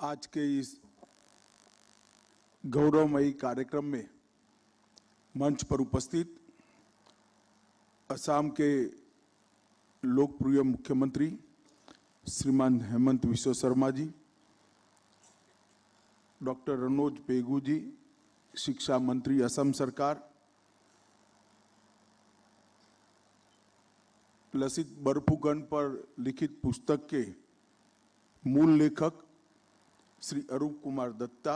आज के इस गौरवमयी कार्यक्रम में मंच पर उपस्थित असम के लोकप्रिय मुख्यमंत्री श्रीमान हेमंत बिस्वा शर्मा जी, डॉक्टर रनोज पेगू जी, शिक्षा मंत्री असम सरकार, लसित बरफुकन पर लिखित पुस्तक के मूल लेखक श्री अरूप कुमार दत्ता,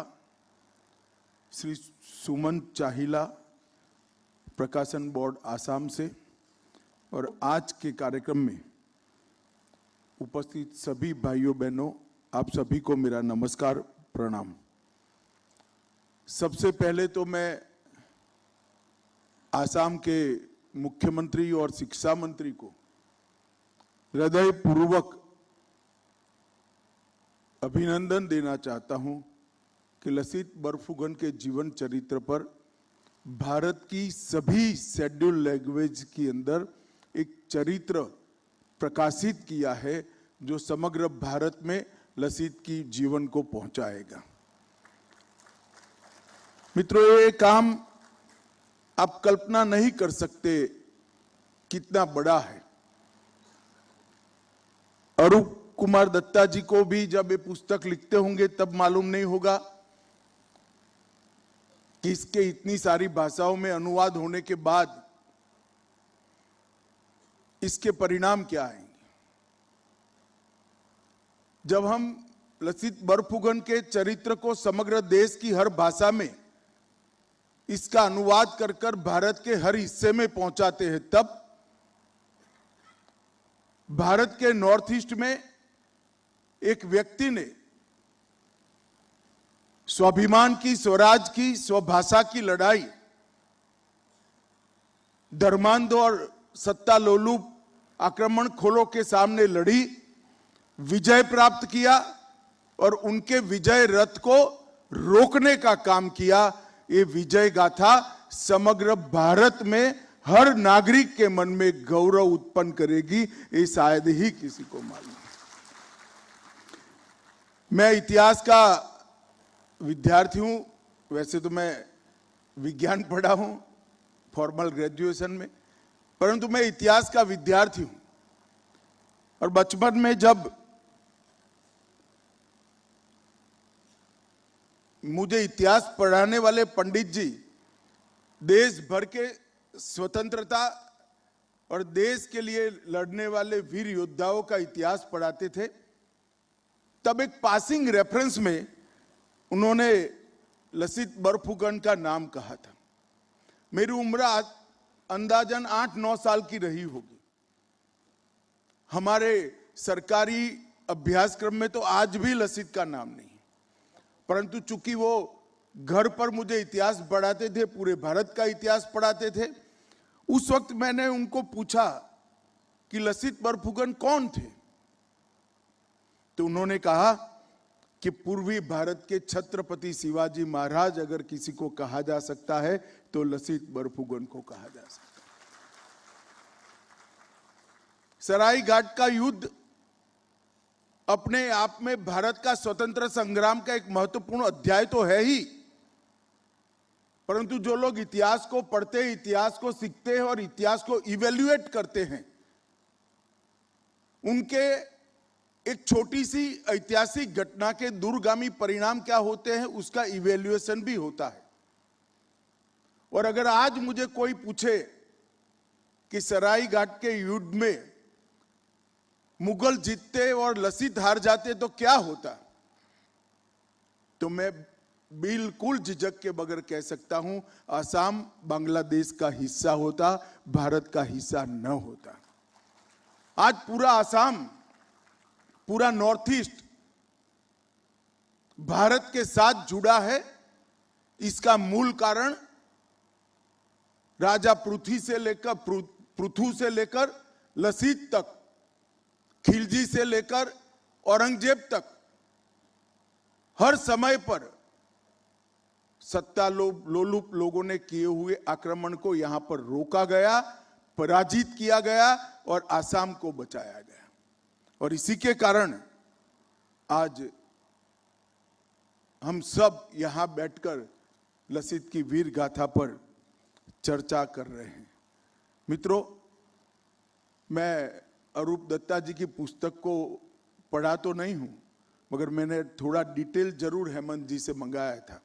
श्री सुमन चाहिला, प्रकाशन बोर्ड आसाम से, और आज के कार्यक्रम में उपस्थित सभी भाइयों बहनों, आप सभी को मेरा नमस्कार प्रणाम। सबसे पहले तो मैं आसाम के मुख्यमंत्री और शिक्षा मंत्री को हृदयपूर्वक अभिनंदन देना चाहता हूं कि लसित बरफुकन के जीवन चरित्र पर भारत की सभी शेड्यूल लैंग्वेज के अंदर एक चरित्र प्रकाशित किया है जो समग्र भारत में लसित की जीवन को पहुंचाएगा। मित्रों, ये काम आप कल्पना नहीं कर सकते कितना बड़ा है। अरूप कुमार दत्ता जी को भी जब ये पुस्तक लिखते होंगे तब मालूम नहीं होगा कि इसके इतनी सारी भाषाओं में अनुवाद होने के बाद इसके परिणाम क्या आएंगे। जब हम लसित बरफुकन के चरित्र को समग्र देश की हर भाषा में इसका अनुवाद कर कर भारत के हर हिस्से में पहुंचाते हैं, तब भारत के नॉर्थ ईस्ट में एक व्यक्ति ने स्वाभिमान की, स्वराज की, स्वभाषा की लड़ाई धर्मांध और सत्ता लोलुप आक्रमणखोरों के सामने लड़ी, विजय प्राप्त किया और उनके विजय रथ को रोकने का काम किया। ये विजय गाथा समग्र भारत में हर नागरिक के मन में गौरव उत्पन्न करेगी, ये शायद ही किसी को मालूम। मैं इतिहास का विद्यार्थी हूं, वैसे तो मैं विज्ञान पढ़ा हूं फॉर्मल ग्रेजुएशन में, परंतु मैं इतिहास का विद्यार्थी हूं। और बचपन में जब मुझे इतिहास पढ़ाने वाले पंडित जी देश भर के स्वतंत्रता और देश के लिए लड़ने वाले वीर योद्धाओं का इतिहास पढ़ाते थे, तब एक पासिंग रेफरेंस में उन्होंने लसित बरफुकन का नाम कहा था। मेरी उम्र अंदाजन 8-9 साल की रही होगी। हमारे सरकारी अभ्यासक्रम में तो आज भी लसित का नाम नहीं, परंतु चूंकि वो घर पर मुझे इतिहास पढ़ाते थे, पूरे भारत का इतिहास पढ़ाते थे, उस वक्त मैंने उनको पूछा कि लसित बरफुकन कौन थे, तो उन्होंने कहा कि पूर्वी भारत के छत्रपति शिवाजी महाराज अगर किसी को कहा जा सकता है तो लसित बरफुकन को कहा जा सकता है। सराय घाट का युद्ध अपने आप में भारत का स्वतंत्र संग्राम का एक महत्वपूर्ण अध्याय तो है ही, परंतु जो लोग इतिहास को पढ़ते हैं, इतिहास को सीखते हैं और इतिहास को इवेल्युएट करते हैं, उनके एक छोटी सी ऐतिहासिक घटना के दूरगामी परिणाम क्या होते हैं उसका इवेल्युएशन भी होता है। और अगर आज मुझे कोई पूछे कि सराय घाट के युद्ध में मुगल जीतते और लसित हार जाते तो क्या होता, तो मैं बिल्कुल झिझक के बगैर कह सकता हूं, असम बांग्लादेश का हिस्सा होता, भारत का हिस्सा न होता। आज पूरा असम, पूरा नॉर्थ ईस्ट भारत के साथ जुड़ा है। इसका मूल कारण राजा पृथ्वी से लेकर पृथु से लेकर लसित तक, खिलजी से लेकर औरंगजेब तक हर समय पर सत्ता लोलुप लोगों ने किए हुए आक्रमण को यहां पर रोका गया, पराजित किया गया और आसाम को बचाया गया। और इसी के कारण आज हम सब यहां बैठकर लसित की वीर गाथा पर चर्चा कर रहे हैं। मित्रों, मैं अरूप दत्ता जी की पुस्तक को पढ़ा तो नहीं हूं, मगर मैंने थोड़ा डिटेल जरूर हेमंत जी से मंगाया था।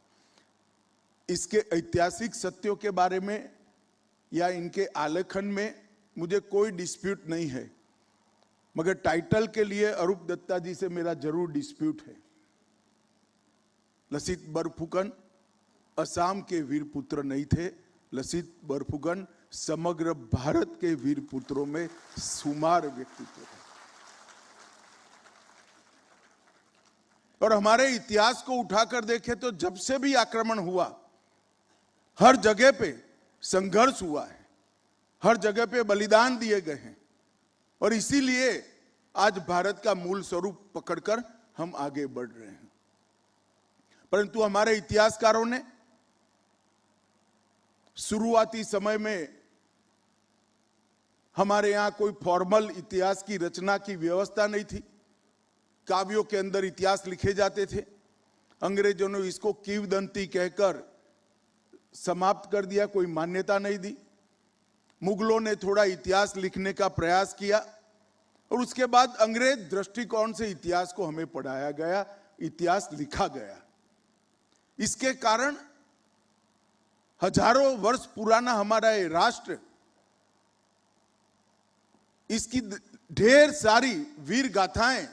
इसके ऐतिहासिक सत्यों के बारे में या इनके आलेखन में मुझे कोई डिस्प्यूट नहीं है, मगर टाइटल के लिए अरूप दत्ता जी से मेरा जरूर डिस्प्यूट है। लसित बरफुकन असम के वीर पुत्र नहीं थे, लसित बरफुकन समग्र भारत के वीर पुत्रों में शुमार व्यक्तित्व थे। और हमारे इतिहास को उठाकर देखें तो जब से भी आक्रमण हुआ, हर जगह पे संघर्ष हुआ है, हर जगह पे बलिदान दिए गए हैं, और इसीलिए आज भारत का मूल स्वरूप पकड़कर हम आगे बढ़ रहे हैं। परंतु हमारे इतिहासकारों ने शुरुआती समय में, हमारे यहां कोई फॉर्मल इतिहास की रचना की व्यवस्था नहीं थी, काव्यों के अंदर इतिहास लिखे जाते थे। अंग्रेजों ने इसको किंवदंती कहकर समाप्त कर दिया, कोई मान्यता नहीं दी। मुगलों ने थोड़ा इतिहास लिखने का प्रयास किया, और उसके बाद अंग्रेज दृष्टिकोण से इतिहास को हमें पढ़ाया गया, इतिहास लिखा गया। इसके कारण हजारों वर्ष पुराना हमारा ये राष्ट्र, इसकी ढेर सारी वीर गाथाएं,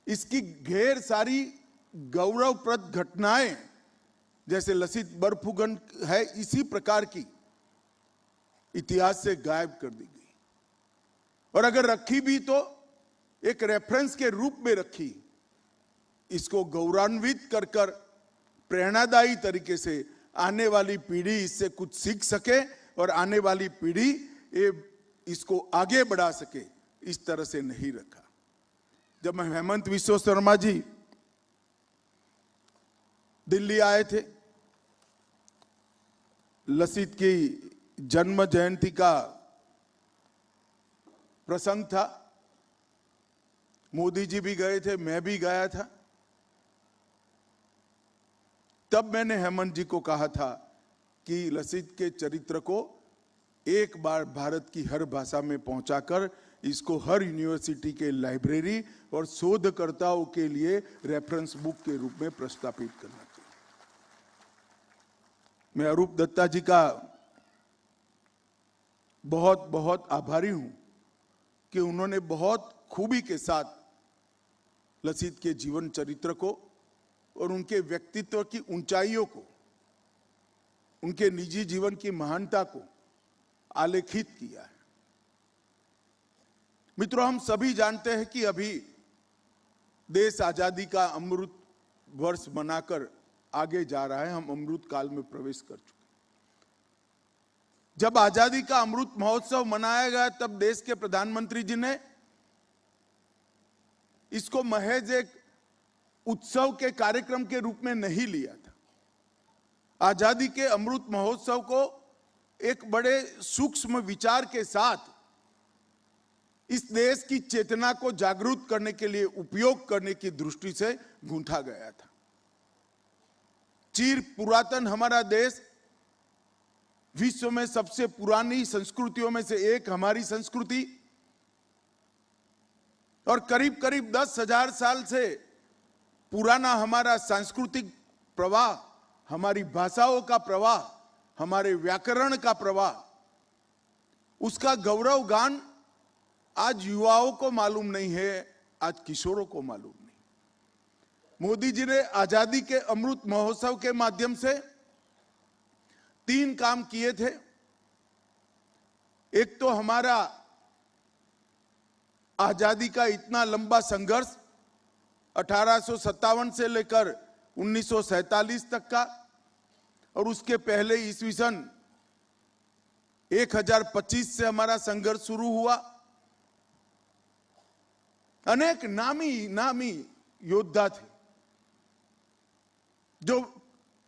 इसकी ढेर सारी गौरवप्रद घटनाएं, जैसे लसित बरफुकन है, इसी प्रकार की इतिहास से गायब कर दी गई। और अगर रखी भी तो एक रेफरेंस के रूप में रखी, इसको गौरवान्वित कर कर प्रेरणादायी तरीके से आने वाली पीढ़ी इससे कुछ सीख सके और आने वाली पीढ़ी इसको आगे बढ़ा सके, इस तरह से नहीं रखा। जब हेमंत बिस्वा शर्मा जी दिल्ली आए थे, लसित की जन्म जयंती का प्रसंग था, मोदी जी भी गए थे, मैं भी गया था। तब मैंने हेमंत जी को कहा था कि लसित के चरित्र को एक बार भारत की हर भाषा में पहुंचाकर इसको हर यूनिवर्सिटी के लाइब्रेरी और शोधकर्ताओं के लिए रेफरेंस बुक के रूप में प्रस्तावित करना चाहिए। मैं अरूप दत्ता जी का बहुत बहुत आभारी हूं कि उन्होंने बहुत खूबी के साथ लसित के जीवन चरित्र को और उनके व्यक्तित्व की ऊंचाइयों को, उनके निजी जीवन की महानता को आलेखित किया है। मित्रों, हम सभी जानते हैं कि अभी देश आजादी का अमृत वर्ष मनाकर आगे जा रहा है, हम अमृत काल में प्रवेश कर चुके। जब आजादी का अमृत महोत्सव मनाया गया, तब देश के प्रधानमंत्री जी ने इसको महज एक उत्सव के कार्यक्रम के रूप में नहीं लिया था। आजादी के अमृत महोत्सव को एक बड़े सूक्ष्म विचार के साथ इस देश की चेतना को जागरूक करने के लिए उपयोग करने की दृष्टि से गूंथा गया था। चिर पुरातन हमारा देश, विश्व में सबसे पुरानी संस्कृतियों में से एक हमारी संस्कृति, और करीब करीब 10,000 साल से पुराना हमारा सांस्कृतिक प्रवाह, हमारी भाषाओं का प्रवाह, हमारे व्याकरण का प्रवाह, उसका गौरव गान आज युवाओं को मालूम नहीं है, आज किशोरों को मालूम नहीं। मोदी जी ने आजादी के अमृत महोत्सव के माध्यम से 3 काम किए थे। एक तो हमारा आजादी का इतना लंबा संघर्ष 1857 से लेकर 1947 तक का, और उसके पहले ईस्वी सन 1025 से हमारा संघर्ष शुरू हुआ। अनेक नामी योद्धा थे जो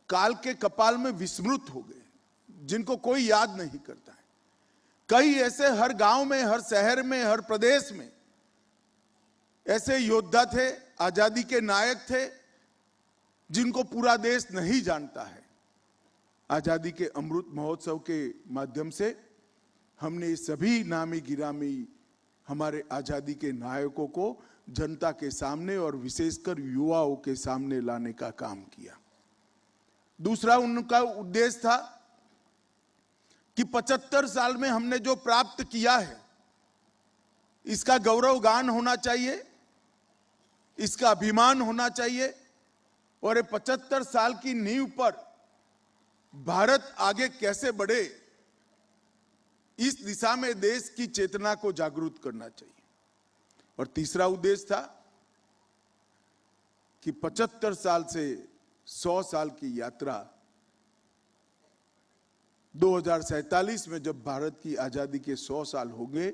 काल के कपाल में विस्मृत हो गए, जिनको कोई याद नहीं करता है। कई ऐसे हर गांव में, हर शहर में, हर प्रदेश में ऐसे योद्धा थे, आजादी के नायक थे, जिनको पूरा देश नहीं जानता है। आजादी के अमृत महोत्सव के माध्यम से हमने सभी नामी गिरामी हमारे आजादी के नायकों को जनता के सामने और विशेषकर युवाओं के सामने लाने का काम किया। दूसरा उनका उद्देश्य था कि 75 साल में हमने जो प्राप्त किया है इसका गौरव गान होना चाहिए, इसका अभिमान होना चाहिए और ये 75 साल की नींव पर भारत आगे कैसे बढ़े इस दिशा में देश की चेतना को जागरूक करना चाहिए। और तीसरा उद्देश्य था कि 75 साल से 100 साल की यात्रा 2047 में जब भारत की आजादी के 100 साल होंगे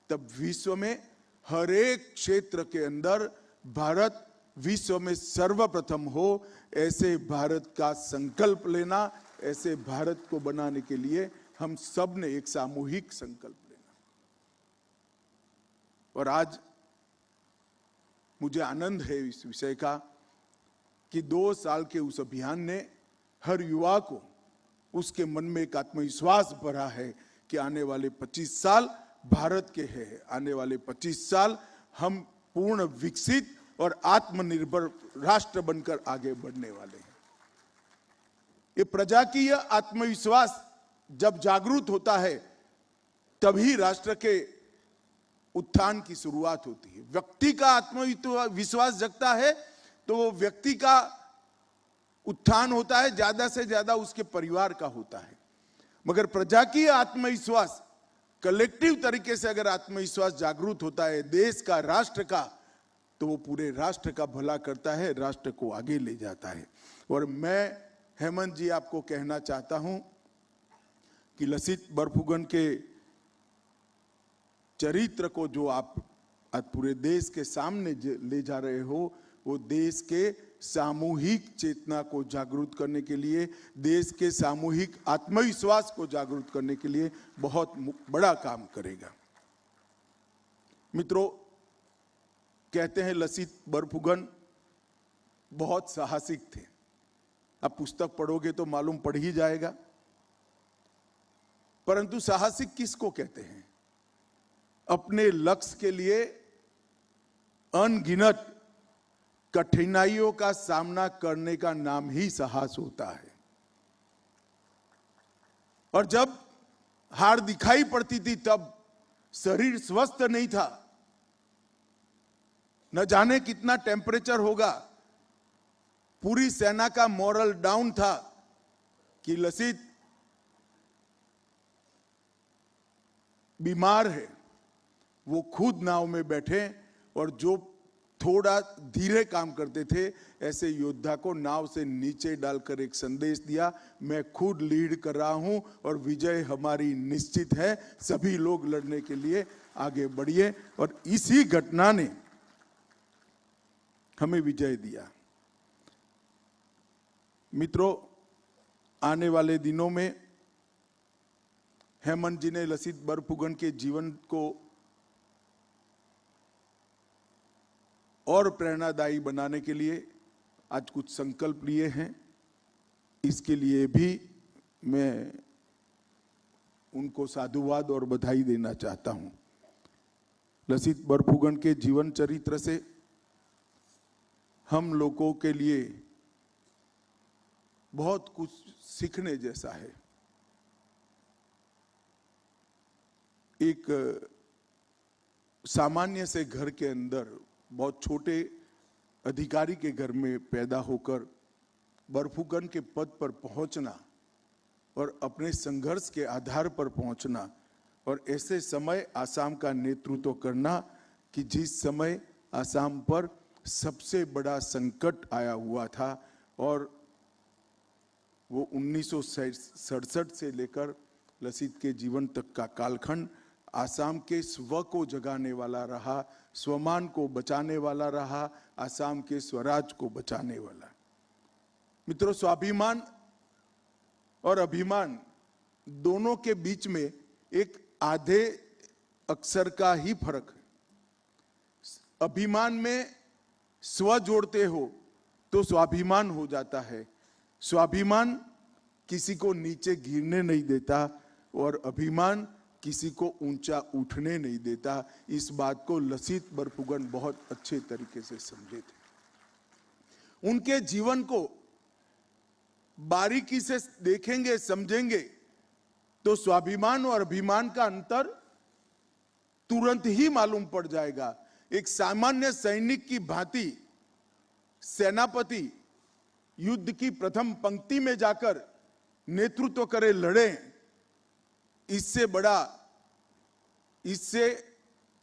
तब विश्व में हर एक क्षेत्र के अंदर भारत विश्व में सर्वप्रथम हो, ऐसे भारत का संकल्प लेना, ऐसे भारत को बनाने के लिए हम सब ने एक सामूहिक संकल्प लेना। और आज मुझे आनंद है इस विषय का कि 2 साल के उस अभियान ने हर युवा को उसके मन में एक आत्मविश्वास भरा है कि आने वाले 25 साल भारत के हैं, आने वाले 25 साल हम पूर्ण विकसित और आत्मनिर्भर राष्ट्र बनकर आगे बढ़ने वाले हैं। ये प्रजा की यह आत्मविश्वास जब जागरूक होता है तभी राष्ट्र के उत्थान की शुरुआत होती है। व्यक्ति का आत्मविश्वास जगता है तो वो व्यक्ति का उत्थान होता है, ज्यादा से ज्यादा उसके परिवार का होता है। मगर प्रजा की आत्मविश्वास कलेक्टिव तरीके से अगर आत्मविश्वास जागरूक होता है देश का, राष्ट्र का, तो वो पूरे राष्ट्र का भला करता है, राष्ट्र को आगे ले जाता है। और मैं हेमंत जी आपको कहना चाहता हूं कि लसित बरफुकन के चरित्र को जो आप आज पूरे देश के सामने ले जा रहे हो वो देश के सामूहिक चेतना को जागरूक करने के लिए, देश के सामूहिक आत्मविश्वास को जागरूक करने के लिए बहुत बड़ा काम करेगा। मित्रों, कहते हैं लसित बरफुकन बहुत साहसिक थे। आप पुस्तक पढ़ोगे तो मालूम पड़ ही जाएगा। परंतु साहसिक किसको कहते हैं? अपने लक्ष्य के लिए अनगिनत कठिनाइयों का सामना करने का नाम ही साहस होता है। और जब हार दिखाई पड़ती थी तब शरीर स्वस्थ नहीं था, न जाने कितना टेम्परेचर होगा, पूरी सेना का मॉरल डाउन था कि लसित बीमार है। वो खुद नाव में बैठे और जो थोड़ा धीरे काम करते थे ऐसे योद्धा को नाव से नीचे डालकर एक संदेश दिया, मैं खुद लीड कर रहा हूं और विजय हमारी निश्चित है, सभी लोग लड़ने के लिए आगे बढ़िए। और इसी घटना ने हमें विजय दिया। मित्रों, आने वाले दिनों में हेमंत जी ने लसित बरफुकन के जीवन को और प्रेरणादायी बनाने के लिए आज कुछ संकल्प लिए हैं। इसके लिए भी मैं उनको साधुवाद और बधाई देना चाहता हूं। लसित बरफुकन के जीवन चरित्र से हम लोगों के लिए बहुत कुछ सीखने जैसा है। एक सामान्य से घर के अंदर बहुत छोटे अधिकारी के घर में पैदा होकर बरफुकन के पद पर पहुंचना और अपने संघर्ष के आधार पर पहुंचना और ऐसे समय आसाम का नेतृत्व करना कि जिस समय आसाम पर सबसे बड़ा संकट आया हुआ था और वो 1967 से लेकर लसित के जीवन तक का कालखंड आसाम के स्व को जगाने वाला रहा, स्वमान को बचाने वाला रहा, आसाम के स्वराज को बचाने वाला। मित्रों, स्वाभिमान और अभिमान दोनों के बीच में एक आधे अक्षर का ही फर्क है। अभिमान में स्व जोड़ते हो तो स्वाभिमान हो जाता है। स्वाभिमान किसी को नीचे गिरने नहीं देता और अभिमान किसी को ऊंचा उठने नहीं देता। इस बात को लसित बरफुकन बहुत अच्छे तरीके से समझे थे। उनके जीवन को बारीकी से देखेंगे, समझेंगे तो स्वाभिमान और अभिमान का अंतर तुरंत ही मालूम पड़ जाएगा। एक सामान्य सैनिक की भांति सेनापति युद्ध की प्रथम पंक्ति में जाकर नेतृत्व करे, लड़े, इससे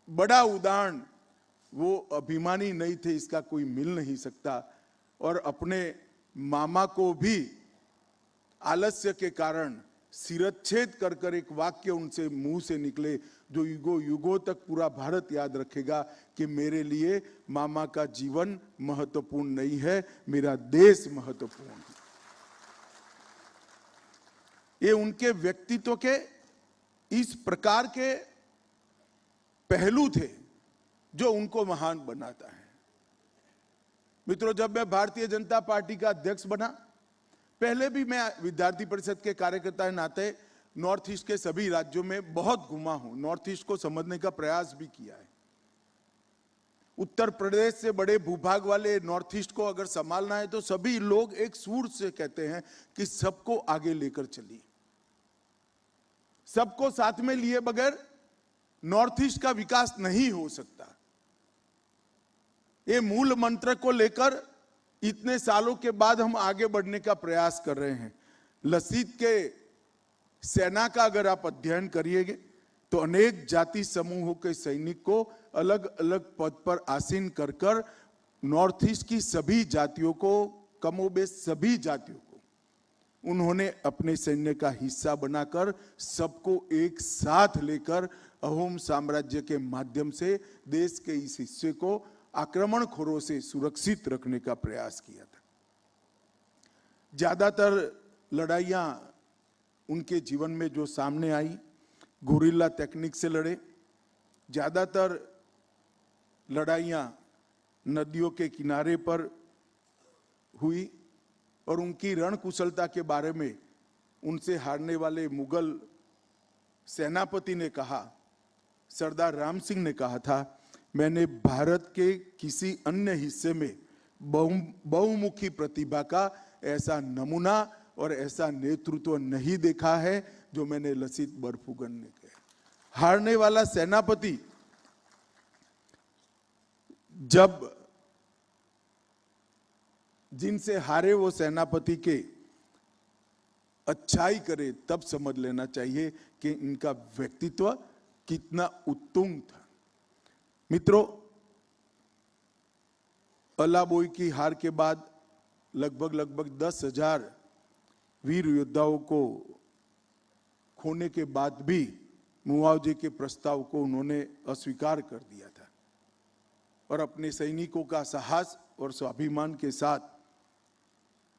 बड़ा उदाहरण वो अभिमानी नहीं थे, इसका कोई मिल नहीं सकता। और अपने मामा को भी आलस्य के कारण शिरच्छेद कर कर एक वाक्य उनसे मुंह से निकले जो युगों युगों तक पूरा भारत याद रखेगा कि मेरे लिए मामा का जीवन महत्वपूर्ण नहीं है, मेरा देश महत्वपूर्ण है। ये उनके व्यक्तित्व के इस प्रकार के पहलू थे जो उनको महान बनाता है। मित्रों, जब मैं भारतीय जनता पार्टी का अध्यक्ष बना, पहले भी मैं विद्यार्थी परिषद के कार्यकर्ता के नाते नॉर्थ ईस्ट के सभी राज्यों में बहुत घुमा हूं, नॉर्थ ईस्ट को समझने का प्रयास भी किया है। उत्तर प्रदेश से बड़े भूभाग वाले नॉर्थ ईस्ट को अगर संभालना है तो सभी लोग एक सुर से कहते हैं कि सबको आगे लेकर चलिए। सबको साथ में लिए बगैर नॉर्थ ईस्ट का विकास नहीं हो सकता। ये मूल मंत्र को लेकर इतने सालों के बाद हम आगे बढ़ने का प्रयास कर रहे हैं। लसित के सेना का अगर आप अध्ययन करिएगा तो अनेक जाति समूहों के सैनिक को अलग अलग पद पर आसीन कर कर नॉर्थ ईस्ट की सभी जातियों को, कमोबेश सभी जातियों को उन्होंने अपने सैन्य का हिस्सा बनाकर सबको एक साथ लेकर अहोम साम्राज्य के माध्यम से देश के इस हिस्से को आक्रमणखोरों से सुरक्षित रखने का प्रयास किया था। ज्यादातर लड़ाइयां उनके जीवन में जो सामने आई, गुरिल्ला टेक्निक से लड़े। ज्यादातर लड़ाइयां नदियों के किनारे पर हुई और उनकी रणकुशलता के बारे में उनसे हारने वाले मुगल सेनापति ने कहा, सरदार राम सिंह ने कहा था, मैंने भारत के किसी अन्य हिस्से में बहुमुखी प्रतिभा का ऐसा नमूना और ऐसा नेतृत्व नहीं देखा है जो मैंने लसित बरफुकन ने किया। हारने वाला सेनापति जब जिनसे हारे वो सेनापति के अच्छाई करे तब समझ लेना चाहिए कि इनका व्यक्तित्व कितना उत्तुंग था। मित्रों, अलाबोई की हार के बाद लगभग 10,000 वीर योद्धाओं को खोने के बाद भी मुआवजे के प्रस्ताव को उन्होंने अस्वीकार कर दिया था और अपने सैनिकों का साहस और स्वाभिमान के साथ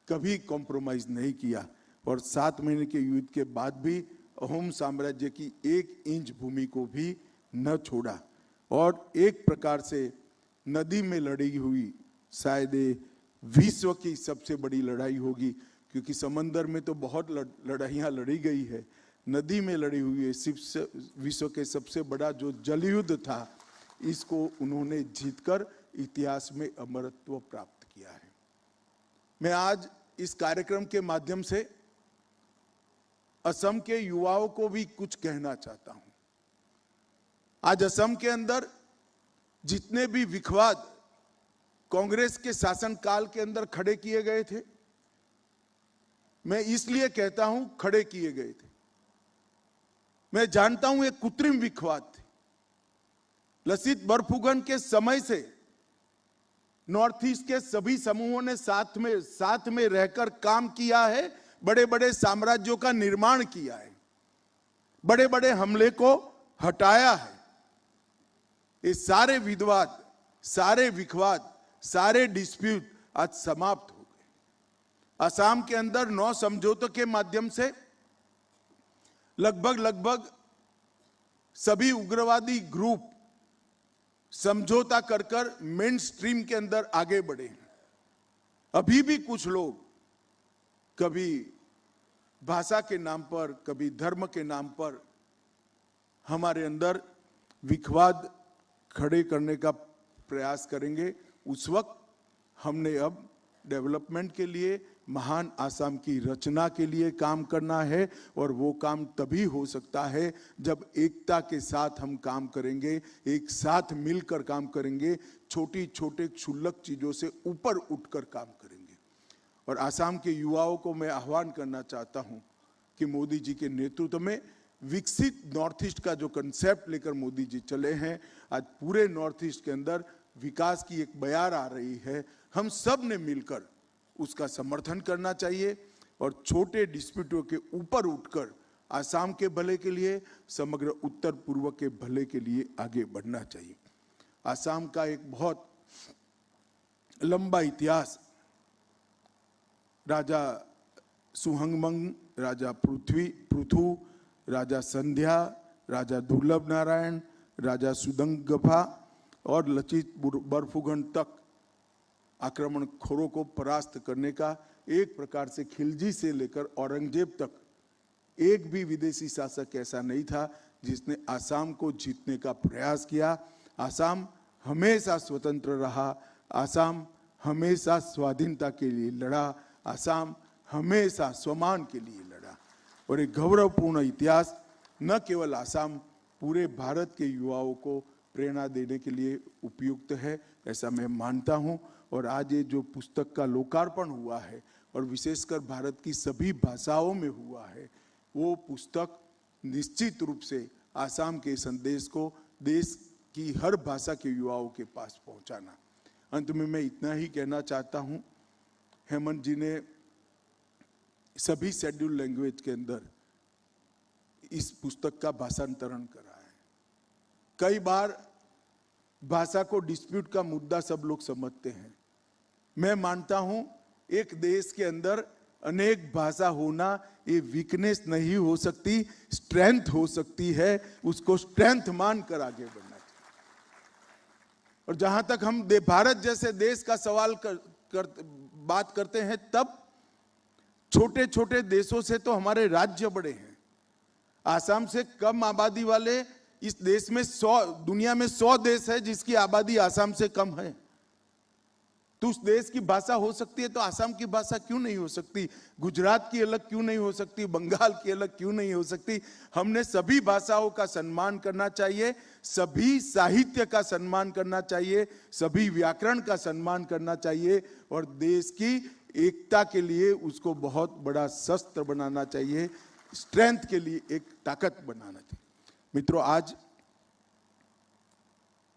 कभी कॉम्प्रोमाइज नहीं किया और 7 महीने के युद्ध के बाद भी अहोम साम्राज्य की 1 इंच भूमि को भी न छोड़ा और एक प्रकार से नदी में लड़ी हुई शायद विश्व की सबसे बड़ी लड़ाई होगी, क्योंकि समंदर में तो बहुत लड़ाइयाँ लड़ी गई है, नदी में लड़ी हुई है विश्व के सबसे बड़ा जो जल युद्ध था, इसको उन्होंने जीतकर इतिहास में अमरत्व प्राप्त किया है। मैं आज इस कार्यक्रम के माध्यम से असम के युवाओं को भी कुछ कहना चाहता हूं। आज असम के अंदर जितने भी विवाद कांग्रेस के शासनकाल के अंदर खड़े किए गए थे, मैं इसलिए कहता हूं खड़े किए गए थे, मैं जानता हूं ये कृत्रिम विवाद थे। लसित बरफुकन के समय से नॉर्थ ईस्ट के सभी समूहों ने साथ में रहकर काम किया है, बड़े बड़े साम्राज्यों का निर्माण किया है, बड़े बड़े हमले को हटाया है। ये सारे विवाद, सारे विवाद, सारे डिस्प्यूट आज समाप्त हो गए। असम के अंदर 9 समझौतों के माध्यम से लगभग सभी उग्रवादी ग्रुप समझौता कर मेन स्ट्रीम के अंदर आगे बढ़े। अभी भी कुछ लोग कभी भाषा के नाम पर, कभी धर्म के नाम पर हमारे अंदर विखवाद खड़े करने का प्रयास करेंगे। उस वक्त हमने अब डेवलपमेंट के लिए, महान आसाम की रचना के लिए काम करना है, और वो काम तभी हो सकता है जब एकता के साथ हम काम करेंगे, एक साथ मिलकर काम करेंगे, छोटी छोटे क्षुल्लक चीजों से ऊपर उठकर काम करेंगे। और आसाम के युवाओं को मैं आह्वान करना चाहता हूं कि मोदी जी के नेतृत्व में विकसित नॉर्थ ईस्ट का जो कंसेप्ट लेकर मोदी जी चले हैं, आज पूरे नॉर्थ ईस्ट के अंदर विकास की एक बयार आ रही है। हम सब ने मिलकर उसका समर्थन करना चाहिए और छोटे डिस्प्यूटों के ऊपर उठकर आसाम के भले के लिए, समग्र उत्तर पूर्व के भले के लिए आगे बढ़ना चाहिए। आसाम का एक बहुत लंबा इतिहास, राजा सुहंगमंग, राजा पृथु, राजा संध्या, राजा दुर्लभ नारायण, राजा सुदंगभा और लचित बरफुकन तक आक्रमणखोरों को परास्त करने का, एक प्रकार से खिलजी से लेकर औरंगजेब तक एक भी विदेशी शासक ऐसा नहीं था जिसने आसाम को जीतने का प्रयास किया। आसाम हमेशा स्वतंत्र रहा, आसाम हमेशा स्वाधीनता के लिए लड़ा, आसाम हमेशा स्वमान के लिए लड़ा। और एक गौरवपूर्ण इतिहास न केवल आसाम, पूरे भारत के युवाओं को प्रेरणा देने के लिए उपयुक्त है, ऐसा मैं मानता हूं। और आज ये जो पुस्तक का लोकार्पण हुआ है और विशेषकर भारत की सभी भाषाओं में हुआ है, वो पुस्तक निश्चित रूप से आसाम के संदेश को देश की हर भाषा के युवाओं के पास पहुंचाना। अंत में मैं इतना ही कहना चाहता हूं, हेमंत जी ने सभी शेड्यूल लैंग्वेज के अंदर इस पुस्तक का भाषांतरण करा है। कई बार भाषा को डिस्प्यूट का मुद्दा सब लोग समझते हैं। मैं मानता हूं एक देश के अंदर अनेक भाषा होना ये वीकनेस नहीं हो सकती, स्ट्रेंथ हो सकती है। उसको स्ट्रेंथ मानकर आगे बढ़ना चाहिए। और जहां तक हम भारत जैसे देश का सवाल बात करते हैं, तब छोटे छोटे देशों से तो हमारे राज्य बड़े हैं। आसाम से कम आबादी वाले इस देश में 100, दुनिया में 100 देश है जिसकी आबादी आसाम से कम है। तो उस देश की भाषा हो सकती है तो आसाम की भाषा क्यों नहीं हो सकती? गुजरात की अलग क्यों नहीं हो सकती? बंगाल की अलग क्यों नहीं हो सकती? हमने सभी भाषाओं का सम्मान करना चाहिए, सभी साहित्य का सम्मान करना चाहिए, सभी व्याकरण का सम्मान करना चाहिए और देश की एकता के लिए उसको बहुत बड़ा शस्त्र बनाना चाहिए, स्ट्रेंथ के लिए एक ताकत बनाना चाहिए। मित्रों, आज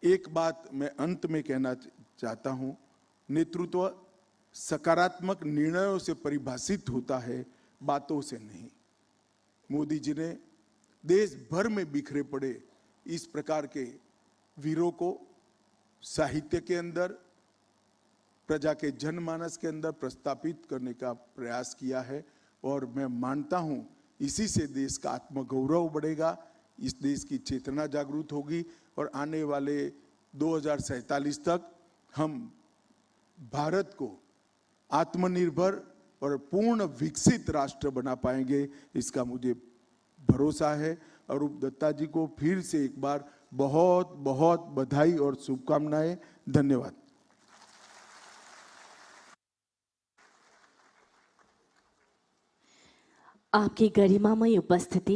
एक बात मैं अंत में कहना चाहता हूं, नेतृत्व सकारात्मक निर्णयों से परिभाषित होता है, बातों से नहीं। मोदी जी ने देश भर में बिखरे पड़े इस प्रकार के वीरों को साहित्य के अंदर, प्रजा के जनमानस के अंदर प्रस्थापित करने का प्रयास किया है और मैं मानता हूं इसी से देश का आत्मगौरव बढ़ेगा, इस देश की चेतना जागृत होगी और आने वाले 2047 तक हम भारत को आत्मनिर्भर और पूर्ण विकसित राष्ट्र बना पाएंगे, इसका मुझे भरोसा है। अरूप दत्ता जी को फिर से एक बार बहुत बहुत बधाई और शुभकामनाएं। धन्यवाद। आपकी गरिमामय उपस्थिति